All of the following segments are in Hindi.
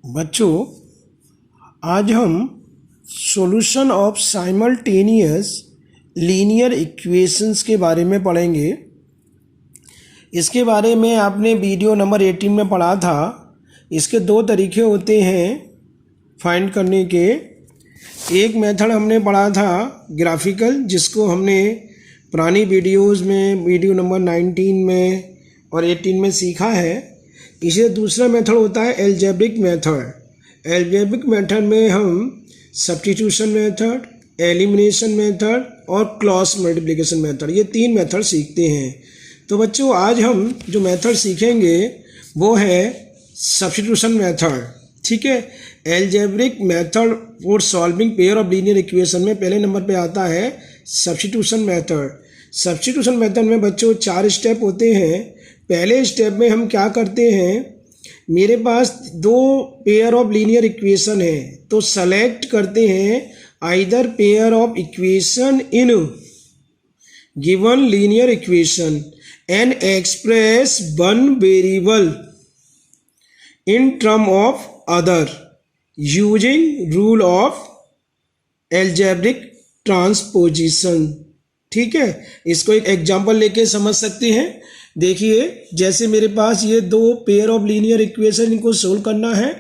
बच्चों, आज हम solution of simultaneous linear equations के बारे में पढ़ेंगे। इसके बारे में आपने वीडियो नंबर 18 में पढ़ा था। इसके दो तरीके होते हैं फाइंड करने के। एक मेथड हमने पढ़ा था ग्राफिकल, जिसको हमने पुरानी वीडियोस में वीडियो नंबर 19 में और 18 में सीखा है। इसे दूसरा मेथड होता है एल्जेब्रिक मेथड। एल्जेब्रिक मेथड में हम सब्स्टिट्यूशन मेथड, एलिमिनेशन मेथड और क्रॉस मल्टीप्लिकेशन मेथड, ये तीन मेथड सीखते हैं। तो बच्चों, आज हम जो मेथड सीखेंगे वो है सब्स्टिट्यूशन मेथड। ठीक है। Algebraic method for solving pair of linear equation में पहले नंबर पे आता है सब्स्टिट्यूशन मेथड। सब्स्टिट्यूशन मेथड में बच्चों 4 स्टेप होते हैं। पहले स्टेप में हम क्या करते हैं, मेरे पास 2 पेयर ऑफ लीनियर इक्वेशन है, तो सेलेक्ट करते हैं either pair of equation in given linear equation and express one variable in term of other using rule of algebraic transposition. ठीक है। इसको एक एग्जांपल लेके समझ सकते हैं। देखिए, जैसे मेरे पास ये 2 पेयर ऑफ लीनियर इक्वेशन, इनको सोल्व करना है।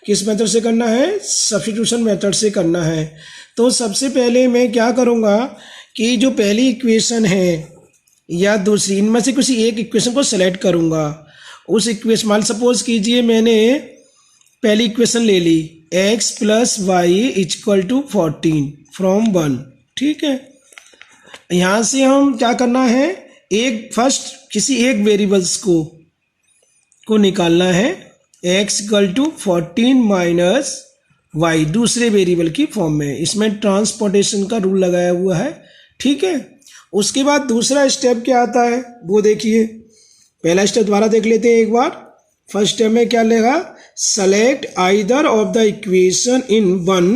किस मेथड से करना है? सब्स्टिट्यूशन मेथड से करना है। तो सबसे पहले मैं क्या करूँगा कि जो पहली इक्वेशन है या दूसरी, इनमें से किसी एक इक्वेशन को सेलेक्ट करूँगा। उस इक्वेशन, मान सपोज कीजिए मैंने पहली इक्वेशन ले ली, x + y = 14 फ्रॉम 1। ठीक है। यहाँ से हम क्या करना है, एक फर्स्ट किसी एक वेरिएबल्स को निकालना है। x = 14 - y दूसरे वेरिएबल की फॉर्म में। इसमें ट्रांसपोर्टेशन का रूल लगाया हुआ है। ठीक है। उसके बाद दूसरा स्टेप क्या आता है वो देखिए। पहला स्टेप दोबारा देख लेते हैं एक बार। फर्स्ट स्टेप में क्या लेगा, select either of the equation in one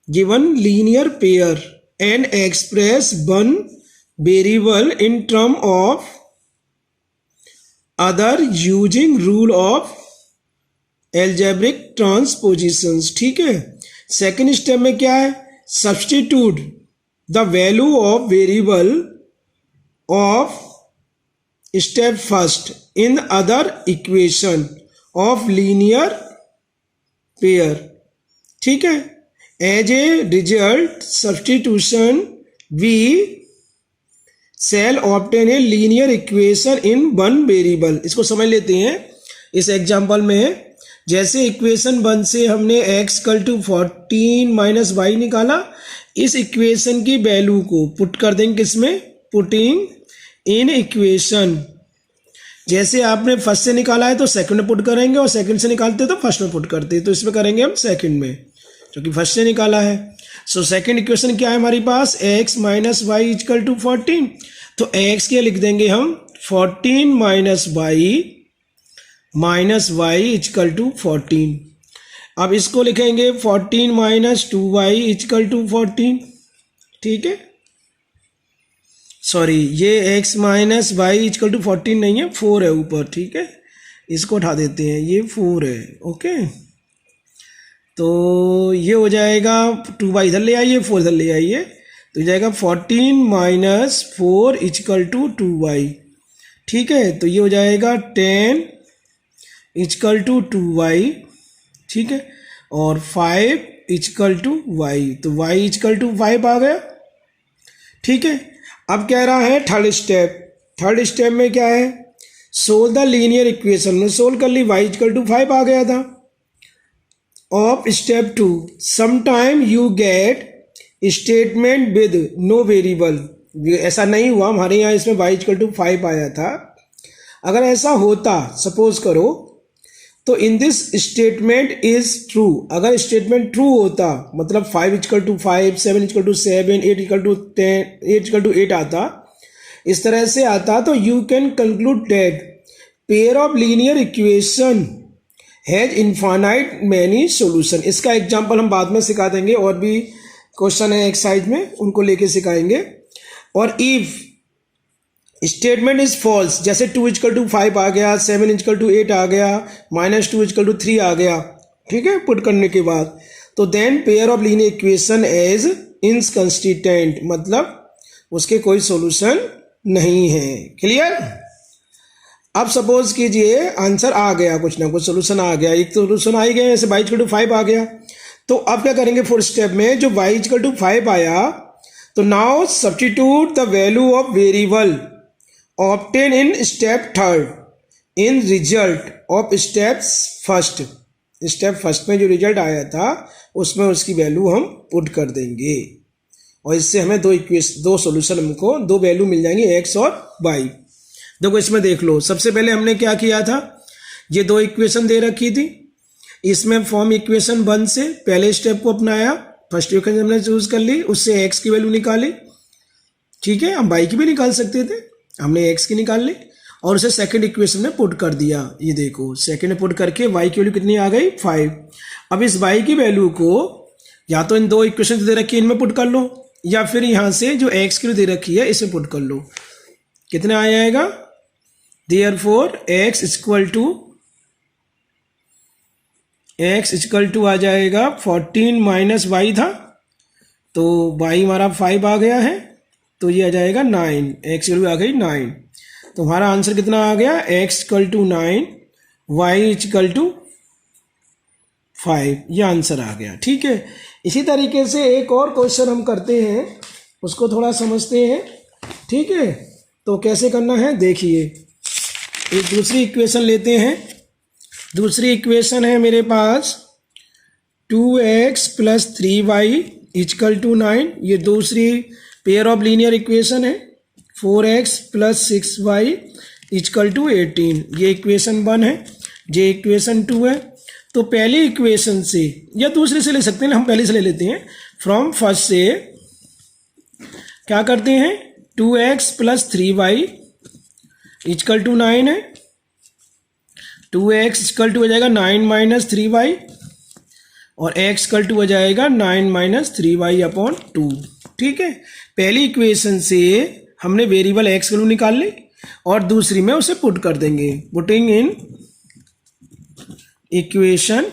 given linear pair and express one variable in term of other using rule of algebraic transpositions. ठीक है। सेकेंड स्टेप में क्या है, substitute the value of variable of step first in other equation of linear pair. ठीक है। As a result substitution we shall obtain a linear equation in one variable। इसको समझ लेते हैं इस एग्जांपल में। जैसे इक्वेशन 1 से हमने x = 14 - y निकाला, इस इक्वेशन की वैल्यू को पुट कर देंगे किसमें, पुटिंग इन इक्वेशन। जैसे आपने फर्स्ट से निकाला है तो सेकंड में पुट करेंगे, और सेकंड से निकालते तो फर्स्ट में पुट करते, तो इसमें करेंगे हम सेकंड में, क्योंकि फर्स्ट से निकाला है। सो सेकंड इक्वेशन क्या है हमारे पास, x - y = 14। तो x के लिख देंगे हम 14 - y = 14। अब इसको लिखेंगे 14 - 2y = 14। ठीक है। सॉरी, ये x - y = 14 नहीं है, 4 है ऊपर। ठीक है। इसको उठा देते हैं, ये 4 है। ओके। तो ये हो जाएगा 2y इधर ले आइए, 4 इधर ले आइए, तो हो जाएगा 14 - 4 = 2y। ठीक है। तो ये हो जाएगा 10 = 2y। ठीक है। और 5 = y, तो y = 5 आ गया। ठीक है। अब कह रहा है थर्ड स्टेप। थर्ड स्टेप में क्या है, सोल्व द लीनियर इक्वेशन में सोल्व कर ली, y = 5 आ गया था। Of step 2 sometime you get statement with no variable. ऐसा नहीं हुआ हमारे यहाँ, इसमें y = 5 आया था। अगर ऐसा होता, सपोज करो, तो in this statement is true. अगर स्टेटमेंट ट्रू होता, मतलब 5 = 5, 7 = 7, 8 = 10, 8 = 8 आता, इस तरह से आता, तो you can conclude that pair of linear equation has infinite many solution. इसका एग्जांपल हम बाद में सिखा देंगे, और भी क्वेश्चन है एक्सरसाइज में, उनको लेके सिखाएंगे। और इफ स्टेटमेंट इज फॉल्स, जैसे 2 = 5 आ गया, 7 = 8 आ गया, -2 = 3 आ गया, ठीक है, पुट करने के बाद। तो then pair of linear equation as inconsistent, मतलब उसके कोई सॉल्यूशन नहीं है। क्लियर। अब सपोज कीजिए आंसर आ गया, कुछ ना कुछ सॉल्यूशन आ गया, एक सॉल्यूशन आ ही गया, जैसे y = 5 आ गया। तो अब क्या करेंगे, फोर्थ स्टेप में जो y = 5 आया, तो now substitute the value of variable obtain in step third in result of step first. Step first में जो रिजल्ट आया था उसमें उसकी वैल्यू हम पुट कर देंगे, और इससे हमें दो सॉल्यूशन, हमको दो वैल्यू मिल जाएंगी, x और y। देखो इसमें देख लो, सबसे पहले हमने क्या किया था, ये दो इक्वेशन दे रखी थी, इसमें फॉर्म इक्वेशन 1 से पहले स्टेप को अपनाया, फर्स्ट इक्वेशन हमने चूज कर ली, उससे x की वैल्यू निकाली। ठीक है, हम y की भी निकाल सकते थे, हमने x की निकाल ली, और उसे सेकंड इक्वेशन में पुट कर दिया। ये देखो सेकंड में पुट करके y की वैल्यू कितनी आ गई, 5। अब इस y की वैल्यू को या तो इन दो इक्वेशन दे रखी है इनमें पुट कर लो, या फिर यहां से जो x की वैल्यू दे रखी है इसे पुट कर लो। कितना आ जाएगा, देयरफॉर x इक्वल टू आ जाएगा 14 माइनस y था, तो y हमारा 5 आ गया है, तो ये आ जाएगा 9, x की वैल्यू आ गई 9। तो हमारा आंसर कितना आ गया, x = 9, y = 5, ये आंसर आ गया। ठीक है, इसी तरीके से एक और क्वेश्चन हम करते हैं, उसको थोड़ा समझते हैं। ठीक है, तो कैसे करना है देखिए, एक दूसरी इक्वेशन लेते हैं। दूसरी इक्वेशन है मेरे पास 2x + 3y = 9, ये दूसरी पेयर ऑफ लीनियर इक्वेशन है। 4x + 6y = 18, ये इक्वेशन 1 है, ये इक्वेशन 2 है। तो पहली इक्वेशन से या दूसरे से ले सकते हैं, हम पहले से ले लेते हैं। फ्रॉम फर्स्ट से क्या करते हैं, 2x + 3y = 9 है, 2x = हो जाएगा 9 - 3y, और x = हो जाएगा 9 - 3y/2। ठीक है, पहली इक्वेशन से हमने वेरिएबल x की वैल्यू निकाल ली, और दूसरी में उसे पुट कर देंगे, पुटिंग इन इक्वेशन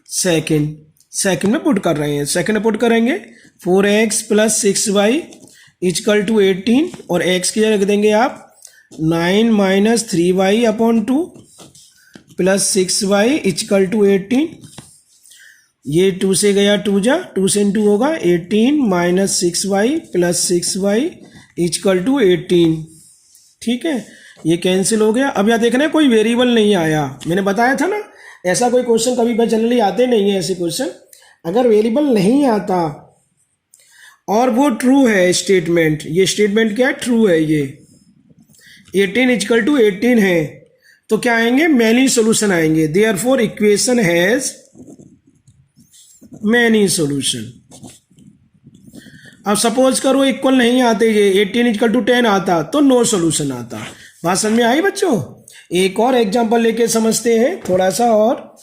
सेकंड में पुट कर रहे हैं, सेकंड में पुट करेंगे। 4x + 6y = 18, और x की जगह रख देंगे आप 9 - 3y/2 + 6y = 18। ये 2 से गया 2 जा, 2 से 2 होगा 18 - 6y + 6y = 18। ठीक है, ये कैंसिल हो गया। अब यहाँ देखना है कोई वेरिएबल नहीं आया, मैंने बताया था ना, ऐसा कोई क्वेश्चन कभी भी जनरली आते नहीं है ऐसे क्वेश्चन। अगर वेरिएबल नहीं आता और वो ट्रू है स्टेटमेंट, ये स्टेटमेंट क्या है, ट्रू है, ये 18 = 18 है, तो क्या आएंगे, मैनी सॉल्यूशन आएंगे। Therefore equation has many solution. अब सपोज करो इक्वल नहीं आते, ये 18 = 10 आता तो नो सॉल्यूशन आता। बात समझ में आई बच्चों। एक और एग्जांपल लेके समझते हैं थोड़ा सा, और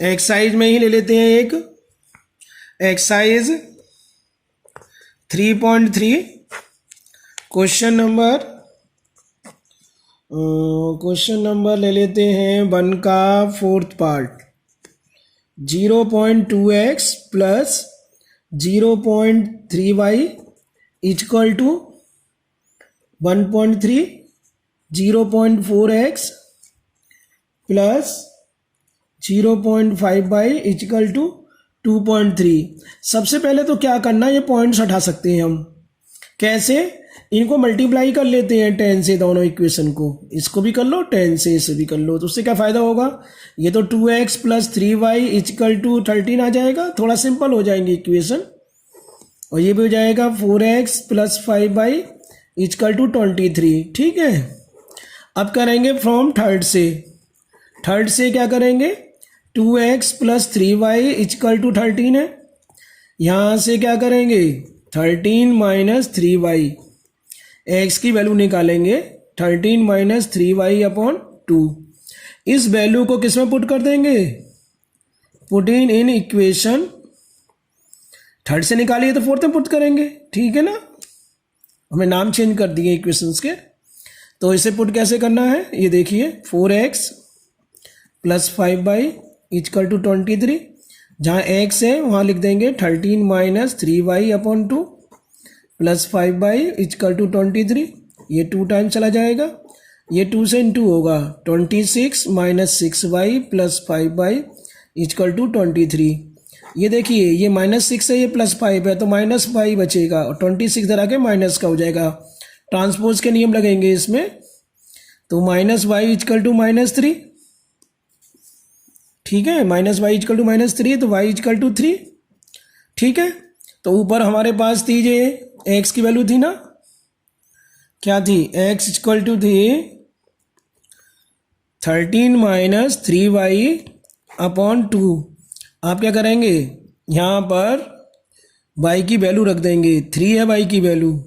एक्सरसाइज में ही ले लेते हैं एक एक्सरसाइज 3.3 क्वेश्चन नंबर ले लेते हैं 1 का 4th part. 0.2x + 0.3y = 1.3, 0.4x + 0.5y = 2.3। सबसे पहले तो क्या करना है, ये पॉइंट्स हटा सकते हैं हम। कैसे, इनको मल्टीप्लाई कर लेते हैं 10 से, दोनों इक्वेशन को, इसको भी कर लो 10 से, इसे भी कर लो, तो उससे क्या फ़ायदा होगा, ये तो 2x + 3y = 13 आ जाएगा, थोड़ा सिंपल हो जाएंगे इक्वेशन। और ये भी हो जाएगा 4x + 5y = 23। ठीक है, अब करेंगे फ्रॉम थर्ड से क्या करेंगे, 2x + 3y = 13 है, यहाँ से क्या करेंगे 13 - 3y, x की वैल्यू निकालेंगे 13 - 3y/2। इस वैल्यू को किस में पुट कर देंगे, पुटिंग इन इक्वेशन थर्ड से निकालिए तो फोर्थ में पुट करेंगे। ठीक है ना, हमें नाम चेंज कर दिए इक्वेशंस के। तो इसे पुट कैसे करना है, ये देखिए 4x + 5y इजकल टू 23, जहाँ x है वहाँ लिख देंगे 13 minus 3y/2 plus 5y is equal to 23, ये 2 टाइम चला जाएगा, ये 2 से इंटू होगा 26 minus 6y plus 5y is equal to 23। ये देखिए ये -6 है, ये +5 है, तो -5 बचेगा और 26 इधर आके माइनस का हो जाएगा। ट्रांसपोज के नियम लगेंगे इसमें, तो -y इजकल टू -3, ठीक है, -y इजकल टू -3, तो y इजकल टू 3, ठीक है। तो ऊपर हमारे पास थी ये x की वैल्यू थी ना, क्या थी, x इजकल टू थी 13 माइनस 3y/2। आप क्या करेंगे, यहाँ पर y की वैल्यू रख देंगे, 3 है y की वैल्यू,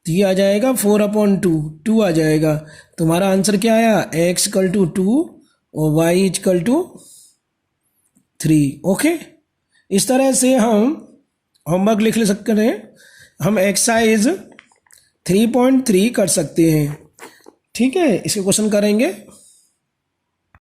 3 आ जाएगा, 4/2 2 आ जाएगा। तुम्हारा आंसर क्या आया, x इक्वल टू 2 और y इक्वल टू 3। ओके, इस तरह से हम होमवर्क लिख सकते हैं, हम एक्सरसाइज 3.3 कर सकते हैं। ठीक है, इसके क्वेश्चन करेंगे।